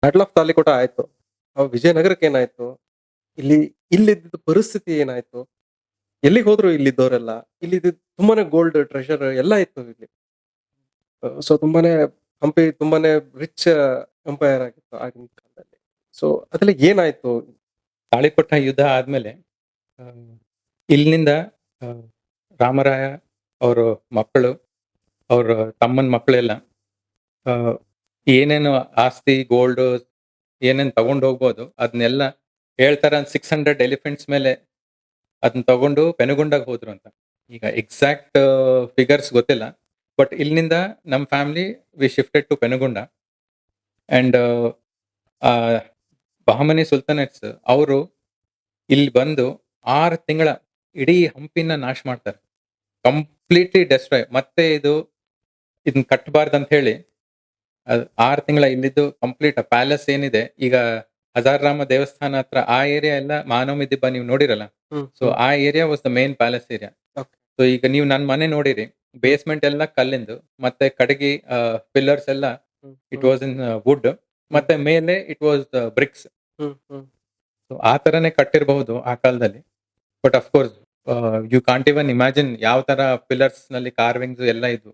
Battle of ತಾಲಿಕೋಟ ಆಯ್ತು. ವಿಜಯನಗರಕ್ಕೆ ಏನಾಯ್ತು? ಇಲ್ಲಿ ಇಲ್ಲಿದ್ದ ಪರಿಸ್ಥಿತಿ ಏನಾಯ್ತು? ಎಲ್ಲಿಗೆ ಹೋದ್ರು ಇಲ್ಲಿದ್ದವರೆಲ್ಲ? ಇಲ್ಲಿದ್ದಿದ್ ತುಂಬಾನೇ ಗೋಲ್ಡ್, ಟ್ರೆಷರ್ ಎಲ್ಲ ಇತ್ತು ಇಲ್ಲಿ. ಸೊ ತುಂಬಾನೇ ಹಂಪಿ ತುಂಬಾನೇ ರಿಚ್ ಎಂಪೈರ್ ಆಗಿತ್ತು ಆಗಿನ ಕಾಲದಲ್ಲಿ. ಸೊ ಅದ್ರಲ್ಲಿ ಏನಾಯ್ತು? ತಾಳಿಕೋಟ ಯುದ್ಧ ಆದ್ಮೇಲೆ ಆ, ಇಲ್ಲಿಂದ ಆ, ರಾಮರಾಯ ಅವ್ರ ಮಕ್ಕಳು, ಅವ್ರ ತಮ್ಮನ ಮಕ್ಕಳೆಲ್ಲ ಆ, ಏನೇನು ಆಸ್ತಿ, ಗೋಲ್ಡು ಏನೇನ್ ತಗೊಂಡ್ ಹೋಗ್ಬೋದು ಅದನ್ನೆಲ್ಲ ಹೇಳ್ತಾರ 600 ಎಲಿಫೆಂಟ್ಸ್ ಮೇಲೆ ಅದನ್ನ ತಗೊಂಡು ಪೆನುಗೊಂಡಾಗ ಹೋದ್ರು ಅಂತ. ಈಗ ಎಕ್ಸಾಕ್ಟ್ ಫಿಗರ್ಸ್ ಗೊತ್ತಿಲ್ಲ. ಬಟ್ ಇಲ್ಲಿಂದ ನಮ್ family we shifted to Penukonda. And Bahmani sultanates ಅವರು ಇಲ್ಲಿ ಬಂದು 6 ತಿಂಗಳ ಇಡೀ ಹಂಪಿನ ನಾಶ ಮಾಡ್ತಾರೆ. Completely destroy. ಮತ್ತೆ ಇದನ್ನ ಕಟ್ಟಬಾರ್ದಂತ ಹೇಳಿ 6 ತಿಂಗಳ ಇಲ್ಲಿದ್ದು ಕಂಪ್ಲೀಟ್ ಪ್ಯಾಲೇಸ್ ಏನಿದೆ ಈಗ ಹಜಾರ್ರಾಮ ದೇವಸ್ಥಾನ ಹತ್ರ ಆ ಏರಿಯಾ ಎಲ್ಲ ಮಹಾನವಮಿ ದಿಬ್ಬ ನೀವು ನೋಡಿರಲ್ಲ. ಸೊ ಆ area was the main palace area. Okay. So ಈಗ ನೀವು ನನ್ನ ಮನೆ ನೋಡಿರಿ, ಬೇಸ್ಮೆಂಟ್ ಎಲ್ಲ ಕಲ್ಲಿಂದು, ಮತ್ತೆ ಕಡಗಿ ಪಿಲ್ಲರ್ಸ್ ಎಲ್ಲ ಇಟ್ ವಾಸ್ ಇನ್ ವುಡ್, ಮತ್ತೆ ಮೇಲೆ it was bricks. Hmm, hmm. So ಆ ತರನೇ ಕಟ್ಟಿರಬಹುದು ಆ ಕಾಲದಲ್ಲಿ. But of course you can't even imagine ಯಾವ ತರ ಪಿಲ್ಲರ್ಸ್ ನಲ್ಲಿ ಕಾರ್ವಿಂಗ್ಸ್ ಎಲ್ಲ ಇದ್ವು.